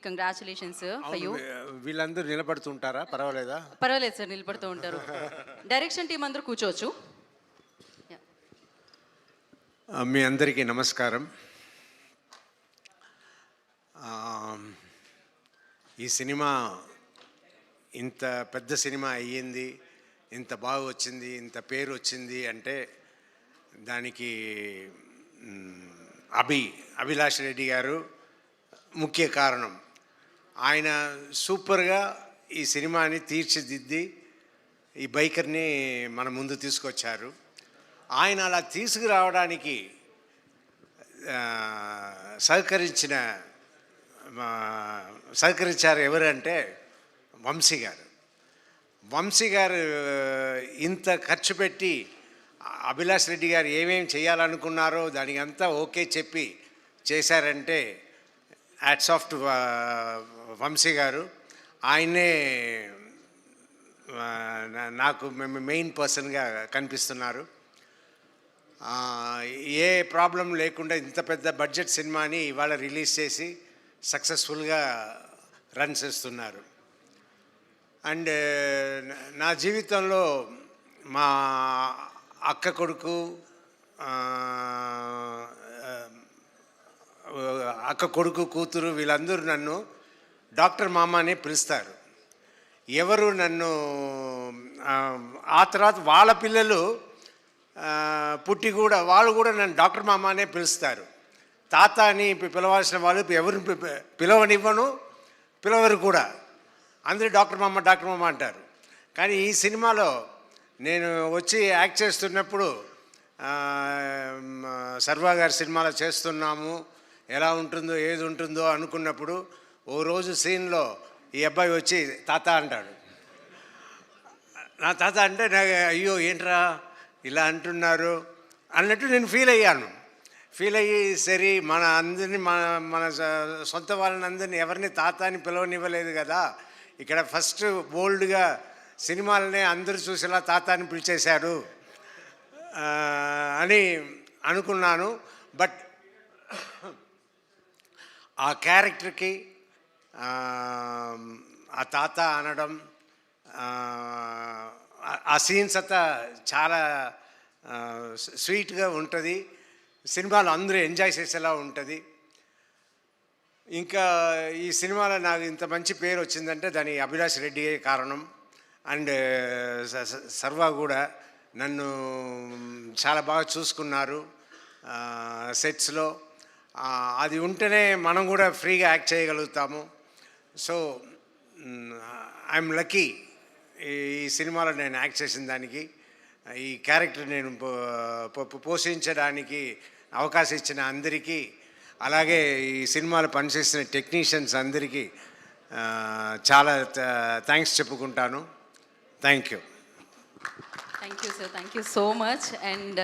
Congratulations for you. వీళ్ళందరూ నిలబడుతుంటారా? పర్వాలేదా? పర్వాలేదు సార్, నిలబడుతూ ఉంటారు. డైరెక్షన్ టీం అందరూ కూర్చోవచ్చు. మీ అందరికీ నమస్కారం. ఈ సినిమా ఇంత పెద్ద సినిమా అయ్యింది, ఇంత బాగా వచ్చింది, ఇంత పేరు వచ్చింది అంటే దానికి అభిలాష్ రెడ్డి గారు ముఖ్య కారణం. ఆయన సూపర్గా ఈ సినిమాని తీర్చిదిద్ది ఈ బైకర్ని మన ముందు తీసుకొచ్చారు. ఆయన అలా తీసుకురావడానికి సహకరించారు ఎవరంటే వంశీ గారు. వంశీ గారు ఇంత ఖర్చు పెట్టి అభిలాష్ రెడ్డి గారు ఏమేమి చేయాలనుకున్నారో దానికి అంతా ఓకే చెప్పి చేశారంటే హ్యాట్స్ ఆఫ్ టు వంశీ గారు. ఆయనే నాకు మెయిన్ పర్సన్గా కనిపిస్తున్నారు. ఏ ప్రాబ్లం లేకుండా ఇంత పెద్ద బడ్జెట్ సినిమాని ఇవాళ రిలీజ్ చేసి సక్సెస్ఫుల్గా రన్ చేస్తున్నారు. అండ్ నా జీవితంలో మా అక్క కొడుకు, కూతురు వీళ్ళందరూ నన్ను డాక్టర్ మామ అని పిలుస్తారు. ఎవరు నన్ను ఆ తర్వాత వాళ్ళ పిల్లలు పుట్టి కూడా వాళ్ళు కూడా నన్ను డాక్టర్ మామ అనే పిలుస్తారు. తాత అని పిలవాల్సిన వాళ్ళు ఎవరిని పిలవరు కూడా. అందరూ డాక్టర్ మామ అంటారు. కానీ ఈ సినిమాలో నేను వచ్చి యాక్ట్ చేస్తున్నప్పుడు సర్వా గారి సినిమాలో చేస్తున్నాము, ఎలా ఉంటుందో ఏది ఉంటుందో అనుకున్నప్పుడు ఓ రోజు సీన్లో ఈ అబ్బాయి వచ్చి తాత అంటాడు. నా తాత అంటే నాకు అయ్యో ఏంట్రా ఇలా అంటున్నారు అన్నట్టు నేను ఫీల్ అయ్యి సరే మన అందరినీ మన సొంత వాళ్ళని అందరినీ ఎవరిని తాత అని పిలవనివ్వలేదు కదా, ఇక్కడ ఫస్ట్ బోల్డ్గా సినిమాలనే అందరూ చూసేలా తాత అని పిలిచేశారు అని అనుకున్నాను. బట్ ఆ క్యారెక్టర్కి ఆ తాత అనడం, ఆ సీన్స్ అంతా చాలా స్వీట్గా ఉంటుంది. సినిమాలో అందరూ ఎంజాయ్ చేసేలా ఉంటుంది. ఇంకా ఈ సినిమాలో నాకు ఇంత మంచి పేరు వచ్చిందంటే దాని అభిలాష్ రెడ్డి కారణం. అండ్ సర్వా కూడా నన్ను చాలా బాగా చూసుకున్నారు సెట్స్లో. అది ఉంటేనే మనం కూడా ఫ్రీగా యాక్ట్ చేయగలుగుతాము. సో ఐఎమ్ లక్కీ ఈ సినిమాలో నేను యాక్ట్ చేసిన దానికి, ఈ క్యారెక్టర్ నేను పోషించడానికి అవకాశం ఇచ్చిన అందరికీ, అలాగే ఈ సినిమాలో పనిచేసిన టెక్నీషియన్స్ అందరికీ చాలా థ్యాంక్స్ చెప్పుకుంటాను. Thank you sir, thank you so much. And